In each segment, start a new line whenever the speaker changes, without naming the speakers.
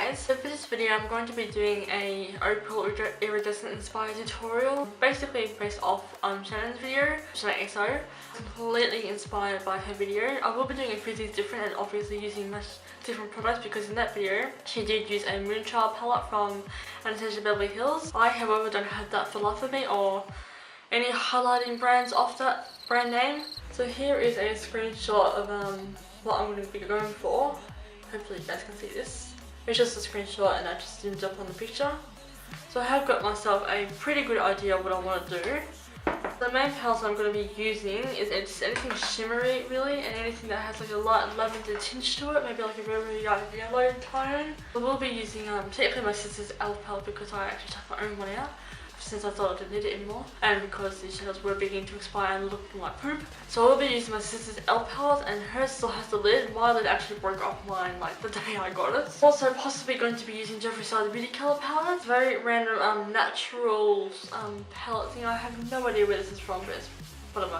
guys, so for this video I'm going to be doing a Opal Iridescent inspired tutorial, basically based off Shannon's video, Shaaanxo. Completely inspired by her video. I will be doing a few things different and obviously using much different products because in that video she did use a Moonchild palette from Anastasia Beverly Hills. I however don't have that for Love For Me or any highlighting brands off that brand name. So here is a screenshot of what I'm going to be going for. Hopefully you guys can see this. It's just a screenshot and I just zoomed up on the picture. So I have got myself a pretty good idea of what I want to do. The main palettes I'm going to be using is just anything shimmery really, and anything that has like a light lavender tinge to it, maybe like a very yellow tone. I will be using technically my sister's e.l.f. palette because I actually took my own one out since I thought I didn't need it anymore, and because these shadows were beginning to expire and looking like poop. So I will be using my sister's e.l.f. palette, and hers still has the lid. My lid actually broke off mine like the day I got it. Also possibly going to be using Jeffree Beauty Color palette. It's a very random natural palette thing. I have no idea where this is from, but it's one of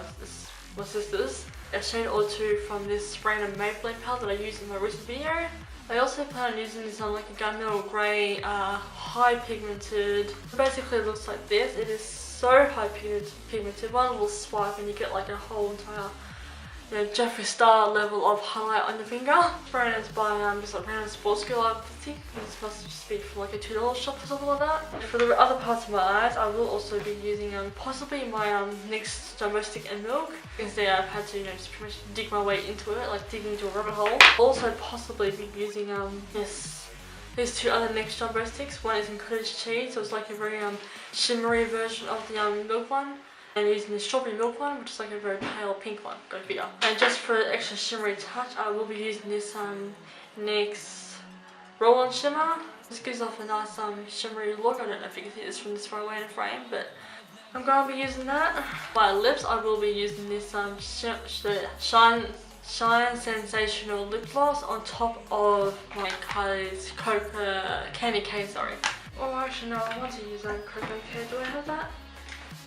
my sister's. A shade or two from this random Maybelline palette that I used in my recent video. I also plan on using this on like a gunmetal grey, high pigmented. Basically it looks like this. It is so high pigmented. One little swipe and you get like a whole entire, you know, Jeffree Star level of highlight on the finger. Brand is by just like random sports girl, I think. This must just be for like a $2 shop or something like that. For the other parts of my eyes, I will also be using possibly my NYX Jumbo Stick and Milk. Because there I've had to, you know, just pretty much dig my way into it, like digging into a rabbit hole. I'll also possibly be using these two other NYX Jumbo Sticks. One is in cottage cheese, so it's like a very shimmery version of the milk one. And using the strawberry milk one, which is like a very pale pink one, go figure. And just for an extra shimmery touch, I will be using this NYX roll-on shimmer. This gives off a nice shimmery look. I don't know if you can see this from this far away in the frame, but I'm going to be using that. My lips, I will be using this Shine Sensational Lip Gloss on top of my Candy Cane, sorry. Oh actually no, I want to use Cocoa K. Do I have that?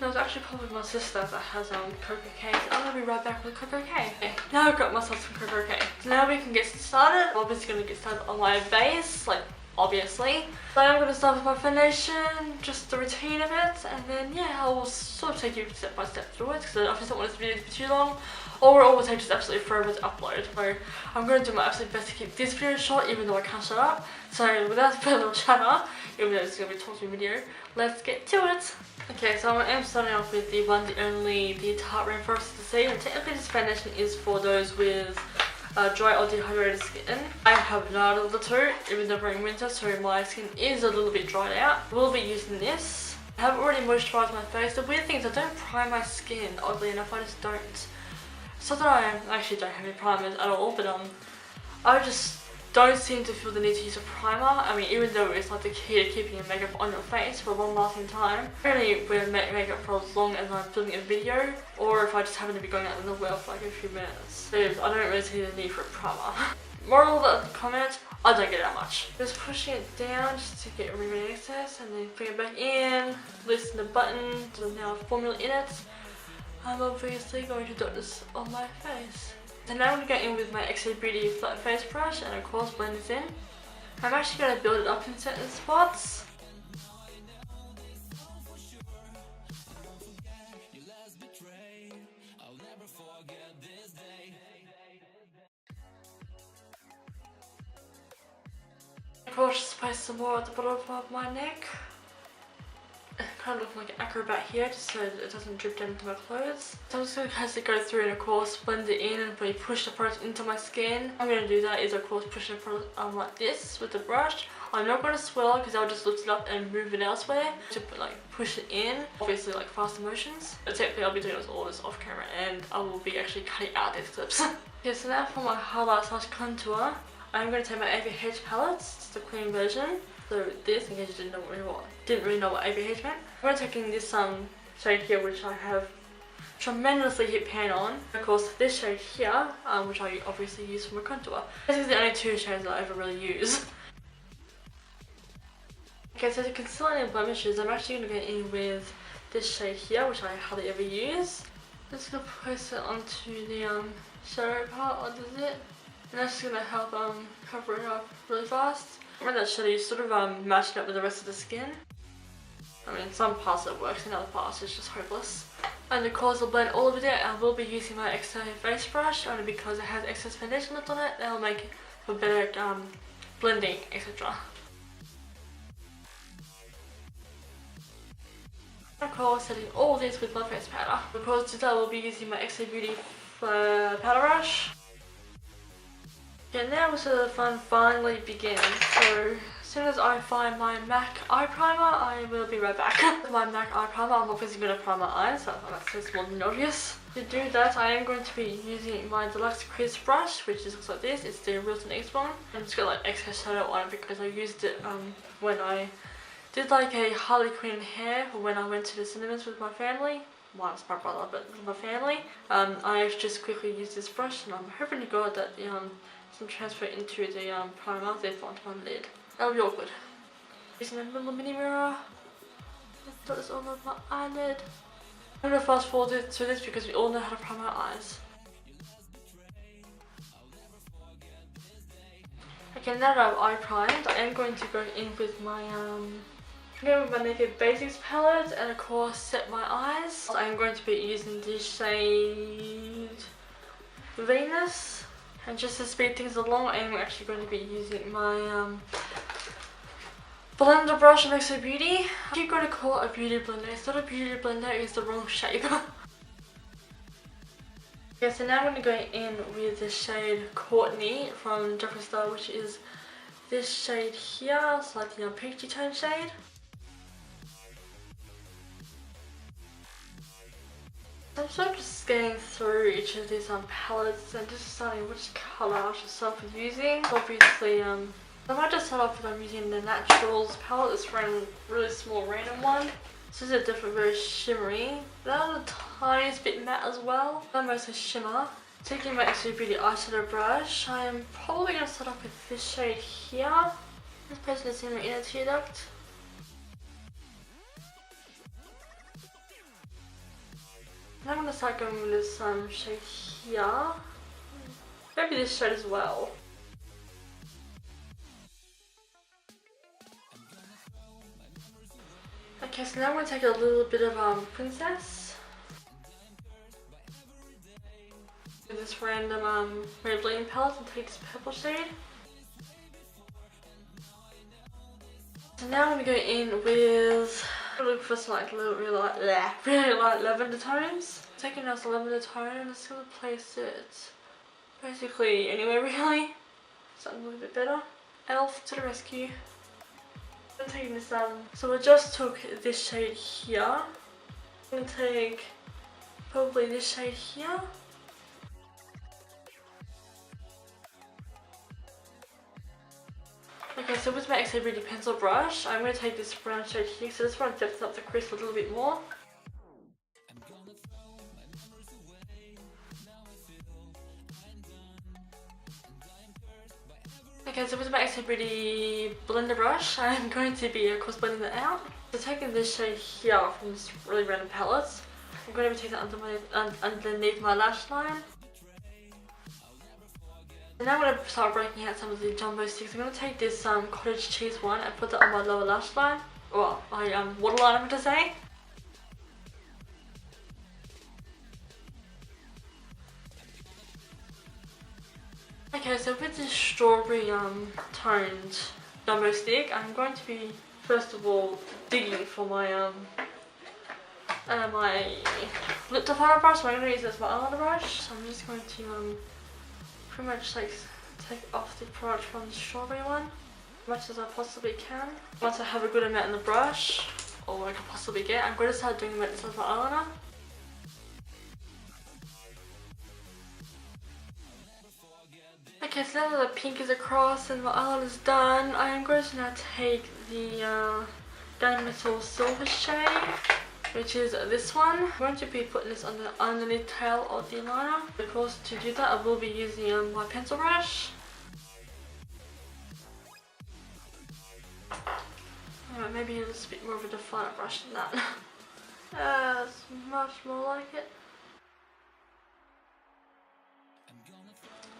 No, it's actually probably my sister that has Cocoa K. So I'm gonna be right back with Cocoa K. Okay, now I've got myself some Cocoa K. So now we can get started. I'm obviously gonna get started on my base, like obviously. So I'm gonna start with my foundation, just the routine of it, and then yeah, I will sort of take you step by step through it because I just don't want this video to be too long, or it will take just absolutely forever to upload. So I'm gonna do my absolute best to keep this video short, even though I can't shut up. So without further chatter, even though it's gonna be a talking video, let's get to it. Okay, so I am starting off with the one, the only, the Tarte Rainforest to see, and technically this foundation is for those with dry or dehydrated skin. I have neither of the two, even though we're in winter, so my skin is a little bit dried out. We'll be using this. I have already moisturised my face. The weird thing is I don't prime my skin, oddly enough, I just don't. It's not that I actually don't have any primers at all, but I just don't seem to feel the need to use a primer. I mean, even though it's like the key to keeping your makeup on your face for a long lasting time. I only wear makeup for as long as I'm filming a video, or if I just happen to be going out in the world for like a few minutes. So I don't really see the need for a primer. Moral of the comment, I don't get that much. Just pushing it down just to get rid of any excess, and then bring it back in, loosen the button, so now formula in it. I'm obviously going to dot this on my face. So now I'm going to go in with my Acheive Beauty flat face brush and of course blend this in. I'm actually going to build it up in certain spots. Of course, just place some more at the bottom of my neck. Kind of looking like an acrobat here, just so it doesn't drip down into my clothes. So I'm just going to have to go through and of course blend it in and really push the product into my skin. I'm going to do that is of course push the product like this with the brush. I'm not going to swirl because I'll just lift it up and move it elsewhere to like push it in, obviously like faster motions. But technically I'll be doing all this off camera and I will be actually cutting out these clips. Okay, so now for my highlight / contour, I'm going to take my ABH palette, it's the cream version. So this, in case you didn't really know what ABH meant. I'm taking this shade here, which I have tremendously hit pan on. Of course, this shade here, which I obviously use for my contour. This is the only two shades that I ever really use. Okay, so to conceal any blemishes, I'm actually going to go in with this shade here, which I hardly ever use. I'm just going to place it onto the shadow part, what does it? And that's just going to help cover it up really fast. When that shitty, sort of matching up with the rest of the skin. I mean, some parts it works, in other parts it's just hopeless. And of course I'll blend all of it out. I will be using my extra face brush only because it has excess foundation left on it. That'll make it for better blending, etc. Of course, setting all this with my face powder. Of course, today I will be using my XA Beauty powder brush. Okay, now the fun finally begins. So, as soon as I find my MAC eye primer, I will be right back. My MAC eye primer, I'm obviously going to prime my eyes, so that's more than obvious. To do that, I am going to be using my deluxe crease brush, which is like this. It's the Real X one. I'm just got like extra shadow on it because I used it when I did like a Harley Quinn hair when I went to the cinemas with my family. Well, it's my brother, but with my family. I just quickly used this brush, and I'm hoping to God that some transfer into the primer, therefore onto my lid. That'll be awkward. Using a little mini mirror. Let's put this all over my eyelid. I'm gonna fast forward through this because we all know how to prime our eyes. Okay, now that I've eye primed, I am going to go in with my Naked Basics palette and of course set my eyes. I'm going to be using the shade Venus, and just to speed things along, I'm actually going to be using my blender brush from XO Beauty. I keep going to call it a beauty blender. It's not a beauty blender, it's the wrong shape. Okay, so now I'm going to go in with the shade Courtney from Jeffree, which is this shade here. It's like the peachy tone shade. I'm sort of just scanning through each of these palettes and just deciding which colour I should start with using. Obviously, I might just start off with using the Naturals palette. This really small random one. This is a different, very shimmery. That was a tiniest bit matte as well. I'm mostly shimmer. Taking my XO Beauty eyeshadow brush, I am probably going to start off with this shade here. This person is in my inner tear duct. And I'm going to start going with this shade here. Maybe this shade as well. Okay, so now I'm going to take a little bit of Princess. With this random MABELLINE palette and take this purple shade. So now I'm going to go in with, I'm looking for some like really light lavender tones. Taking out the lavender tone, I'm just going to place it basically anywhere really. Something a little bit better. Elf to the rescue. I'm taking this so I just took this shade here. I'm going to take probably this shade here. Okay, so with my XO Beauty pencil brush, I'm going to take this brown shade here, so this one depths up the crease a little bit more. Okay, so with my XO Beauty blender brush, I'm going to be, of course, blending it out. So taking this shade here from this really random palette, I'm going to be taking that underneath my lash line. And now I'm going to start breaking out some of the jumbo sticks. I'm going to take this cottage cheese one and put that on my lower lash line, or my waterline, I'm going to say. Okay, so with this strawberry toned jumbo stick, I'm going to be first of all digging for my my lip definer brush. So I'm going to use this as my eyeliner brush. So I'm just going to pretty much like take off the product from the strawberry one as much as I possibly can. Once I have a good amount in the brush, or what I can possibly get, I'm going to start doing this as my eyeliner. Okay, so now that the pink is across and my eyeliner is done, I am going to now take the Gunmetal Silver shade, which is this one. I'm going to be putting this on the underneath tail of the liner. Of course, to do that, I will be using my pencil brush. Maybe a little bit more of a definer brush than that. That's much more like it.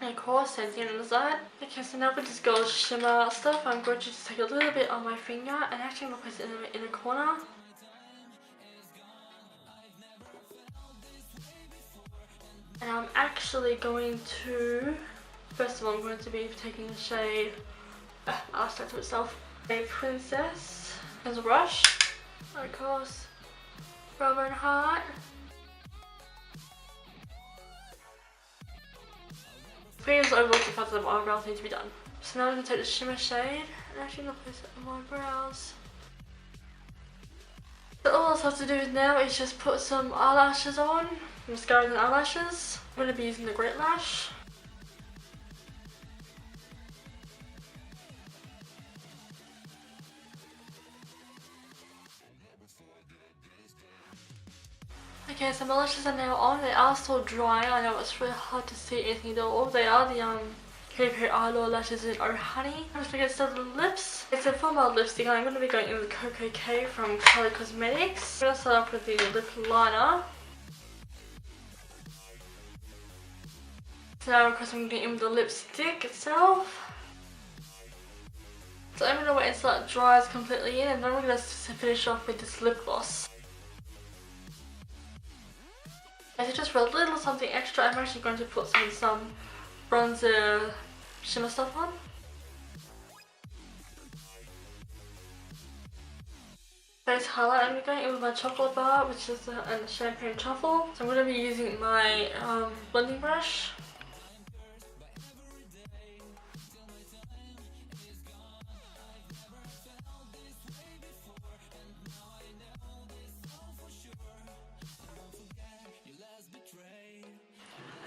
And of course, same thing on the side. Okay, so now with this gold shimmer stuff, I'm going to just take a little bit on my finger and actually place it in the inner corner. And I'm actually going to, first of all, I'm going to be taking the shade, I'll start to itself, a Princess as a brush, of course, Rubber and Heart. Please overlook the parts of my eyebrows need to be done. So now I'm going to take the shimmer shade and actually going to place it on my brows. So all else I have to do now is just put some eyelashes on, mascara and eyelashes. I'm going to be using the Great Lash. Okay, so my lashes are now on. They are still dry. I know it's really hard to see anything at all. They are the Katy Perry eylure lashes in Oh Honey. I'm just going to get started with the lips. Okay, so for my lipstick, I'm going to be going in with Coco K from Color Cosmetics. I'm going to start off with the lip liner. So now of course I'm going to get in with the lipstick itself. So I'm going to wait until that dries completely in, and then we're going to finish off with this lip gloss. So just for a little something extra, I'm actually going to put some bronzer shimmer stuff on. Base highlight, I'm going in with my chocolate bar, which is a champagne truffle. So I'm going to be using my blending brush.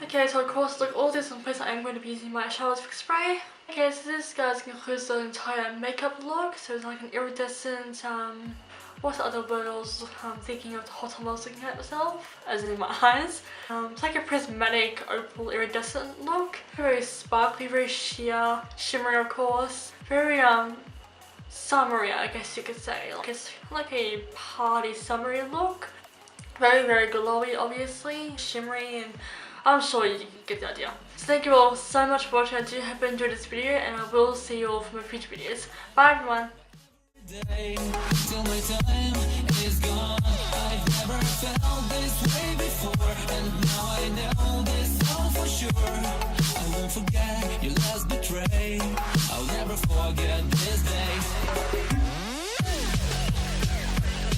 Okay, so of course, look, all this in place, I'm going to be using my Shower Fix Spray. Okay, so this guys concludes the entire makeup look. So it's like an iridescent, what's the other word I was thinking of, the hot I was looking at myself, as in my eyes. It's like a prismatic opal iridescent look. Very sparkly, very sheer, shimmery of course. Very summery, I guess you could say. Like it's like a party summery look. Very, very glowy, obviously, shimmery, and I'm sure you can get the idea. So thank you all so much for watching. I do hope you enjoyed this video, and I will see you all for my future videos. Bye everyone! Till my time is gone. I've never felt this way before, and now I know this all for sure. I won't forget your last betray. I'll never forget.